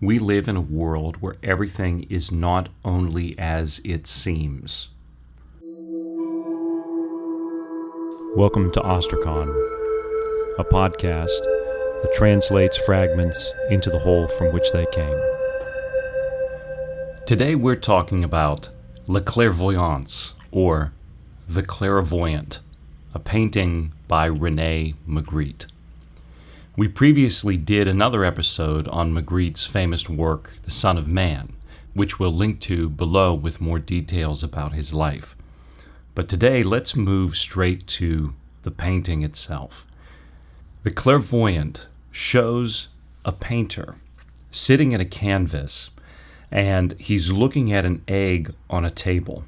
We live in a world where everything is not only as it seems. Welcome to Ostracon, a podcast that translates fragments into the whole from which they came. Today we're talking about La Clairvoyance, or The Clairvoyant, a painting by Magritte. We previously did another episode on Magritte's famous work, The Son of Man, which we'll link to below with more details about his life. But today, let's move straight to the painting itself. The Clairvoyant shows a painter sitting at a canvas, and he's looking at an egg on a table.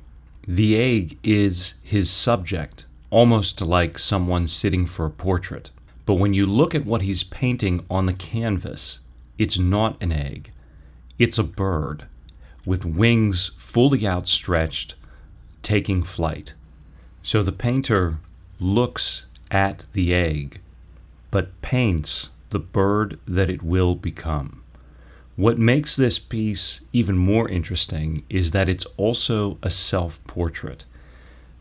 The egg is his subject, almost like someone sitting for a portrait. But when you look at what he's painting on the canvas, it's not an egg. It's a bird with wings fully outstretched, taking flight. So the painter looks at the egg, but paints the bird that it will become. What makes this piece even more interesting is that it's also a self-portrait,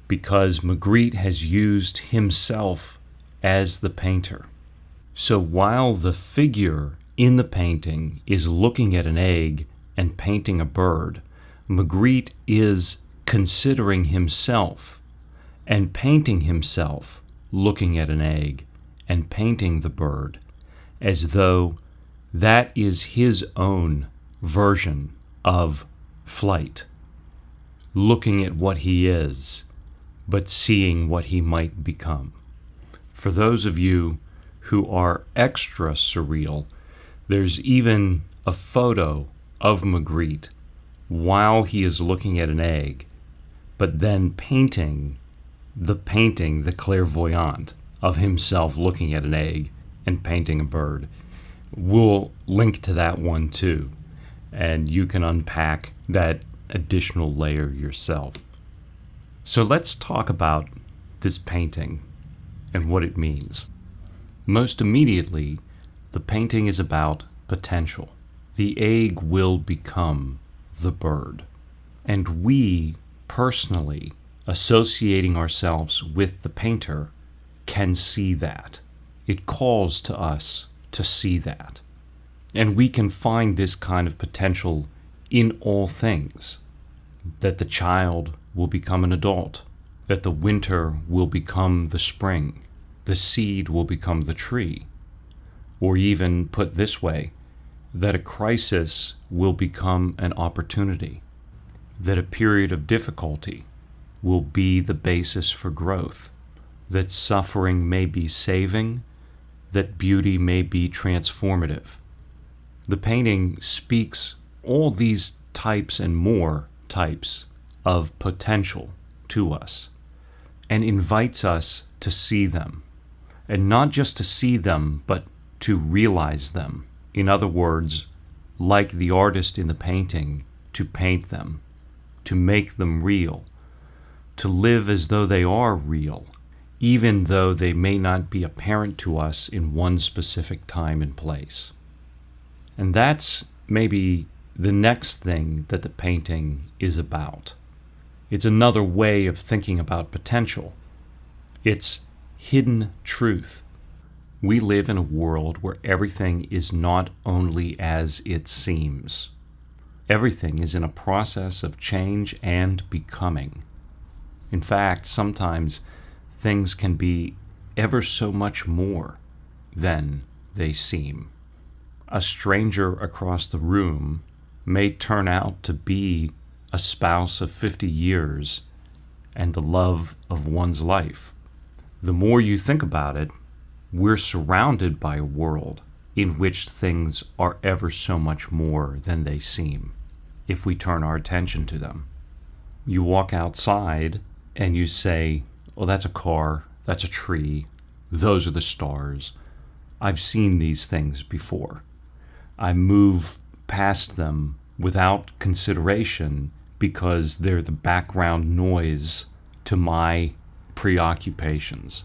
because Magritte has used himself as the painter. So while the figure in the painting is looking at an egg and painting a bird, Magritte is considering himself and painting himself looking at an egg and painting the bird, as though that is his own version of flight, looking at what he is, but seeing what he might become. For those of you who are extra surreal, there's even a photo of Magritte while he is looking at an egg, but then painting, the clairvoyant, of himself looking at an egg and painting a bird. We'll link to that one too, and you can unpack that additional layer yourself. So let's talk about this painting and what it means. Most immediately, the painting is about potential. The egg will become the bird. And we, personally, associating ourselves with the painter, can see that. It calls to us to see that. And we can find this kind of potential in all things. That the child will become an adult, that the winter will become the spring, the seed will become the tree, or even put this way, that a crisis will become an opportunity, that a period of difficulty will be the basis for growth, that suffering may be saving, that beauty may be transformative. The painting speaks all these types and more types of potential to us and invites us to see them. And not just to see them, but to realize them. In other words, like the artist in the painting, to paint them, to make them real, to live as though they are real, even though they may not be apparent to us in one specific time and place. And that's maybe the next thing that the painting is about. It's another way of thinking about potential. It's hidden truth. We live in a world where everything is not only as it seems. Everything is in a process of change and becoming. In fact, sometimes things can be ever so much more than they seem. A stranger across the room may turn out to be a spouse of 50 years and the love of one's life. The more you think about it, we're surrounded by a world in which things are ever so much more than they seem, if we turn our attention to them. You walk outside and you say, oh, that's a car, that's a tree, those are the stars. I've seen these things before. I move past them without consideration because they're the background noise to my preoccupations.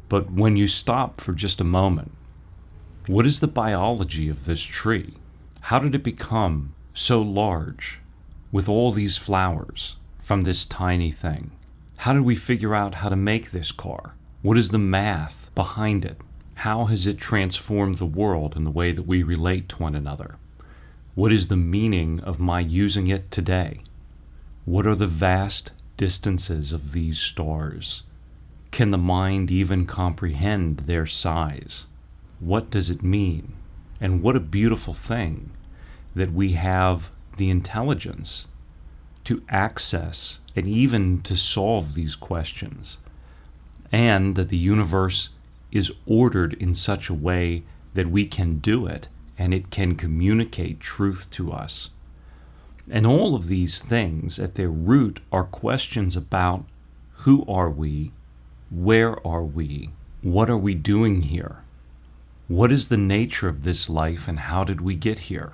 But when you stop for just a moment, what is the biology of this tree? How did it become so large with all these flowers from this tiny thing? How did we figure out how to make this car? What is the math behind it? How has it transformed the world and the way that we relate to one another? What is the meaning of my using it today? What are the vast distances of these stars? Can the mind even comprehend their size? What does it mean? And what a beautiful thing that we have the intelligence to access and even to solve these questions, and that the universe is ordered in such a way that we can do it and it can communicate truth to us. And all of these things at their root are questions about who are we, where are we, what are we doing here? What is the nature of this life and how did we get here?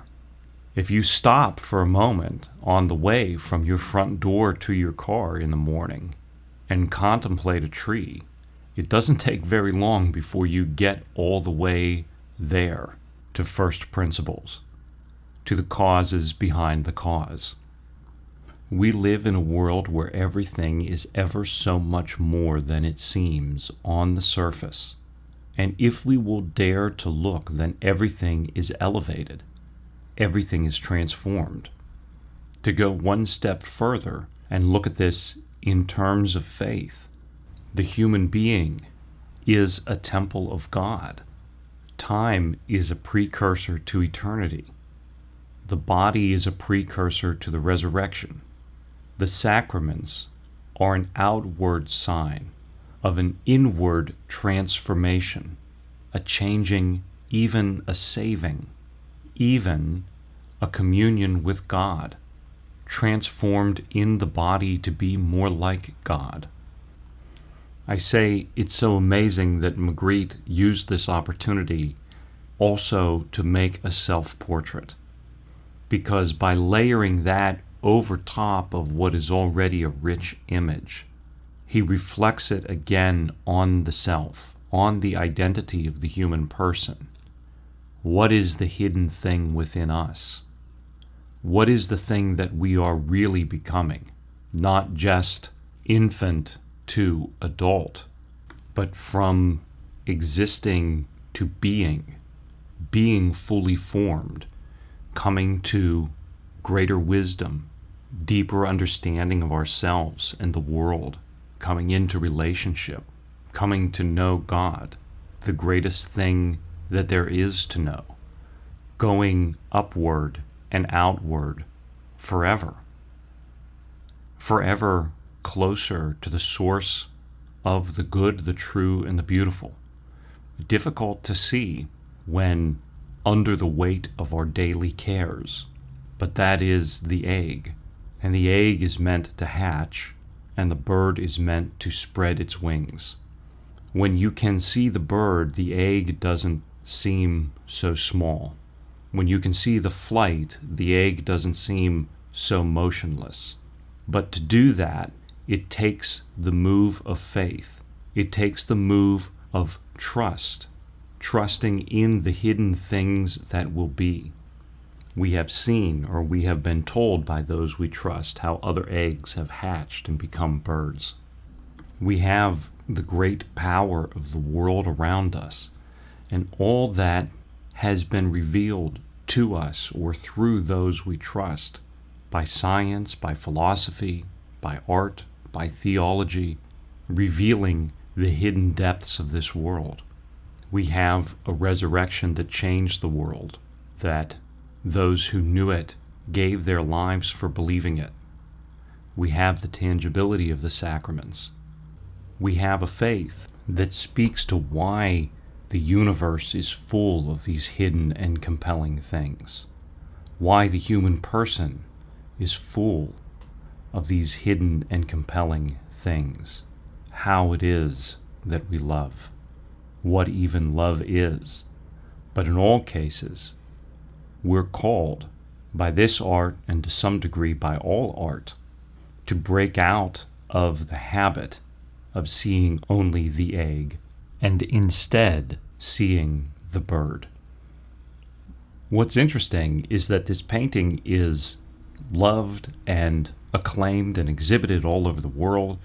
If you stop for a moment on the way from your front door to your car in the morning and contemplate a tree, it doesn't take very long before you get all the way there to first principles, to the causes behind the cause. We live in a world where everything is ever so much more than it seems on the surface. And if we will dare to look, then everything is elevated. Everything is transformed. To go one step further and look at this in terms of faith, the human being is a temple of God. Time is a precursor to eternity. The body is a precursor to the resurrection. The sacraments are an outward sign of an inward transformation, a changing, even a saving, even a communion with God, transformed in the body to be more like God. I say it's so amazing that Magritte used this opportunity also to make a self-portrait, because by layering that over top of what is already a rich image, he reflects it again on the self, on the identity of the human person. What is the hidden thing within us? What is the thing that we are really becoming? Not just infant to adult, but from existing to being fully formed, coming to greater wisdom, deeper understanding of ourselves and the world, coming into relationship, coming to know God, the greatest thing that there is to know, going upward and outward forever, forever closer to the source of the good, the true, and the beautiful. Difficult to see when under the weight of our daily cares, but that is the egg, and the egg is meant to hatch, and the bird is meant to spread its wings. When you can see the bird, the egg doesn't seem so small. When you can see the flight, the egg doesn't seem so motionless. But to do that, it takes the move of faith. It takes the move of trust, trusting in the hidden things that will be. We have seen, or we have been told by those we trust, how other eggs have hatched and become birds. We have the great power of the world around us, and all that has been revealed to us or through those we trust, by science, by philosophy, by art, by theology, revealing the hidden depths of this world. We have a resurrection that changed the world, that those who knew it gave their lives for believing it. We have the tangibility of the sacraments. We have a faith that speaks to why the universe is full of these hidden and compelling things, why the human person is full of these hidden and compelling things, how it is that we love, what even love is. But in all cases, we're called by this art, and to some degree by all art, to break out of the habit of seeing only the egg and instead seeing the bird. What's interesting is that this painting is loved and acclaimed and exhibited all over the world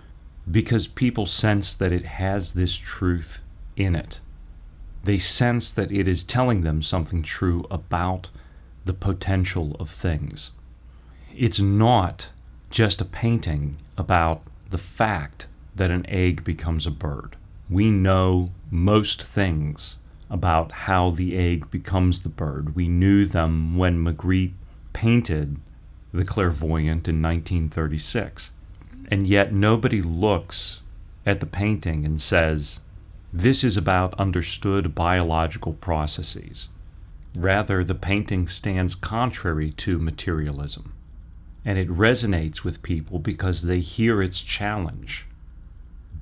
because people sense that it has this truth in it. They sense that it is telling them something true about the potential of things. It's not just a painting about the fact that an egg becomes a bird. We know most things about how the egg becomes the bird. We knew them when Magritte painted The Clairvoyant in 1936. And yet nobody looks at the painting and says, this is about understood biological processes. Rather, the painting stands contrary to materialism. And it resonates with people because they hear its challenge.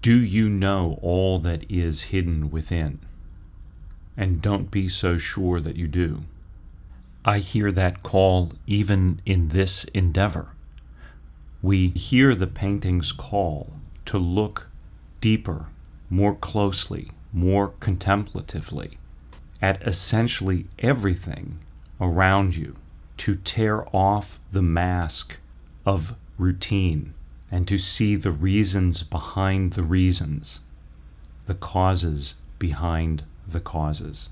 Do you know all that is hidden within? And don't be so sure that you do. I hear that call even in this endeavor. We hear the painting's call to look deeper, more closely, more contemplatively at essentially everything around you, to tear off the mask of routine and to see the reasons behind the reasons, the causes behind the causes.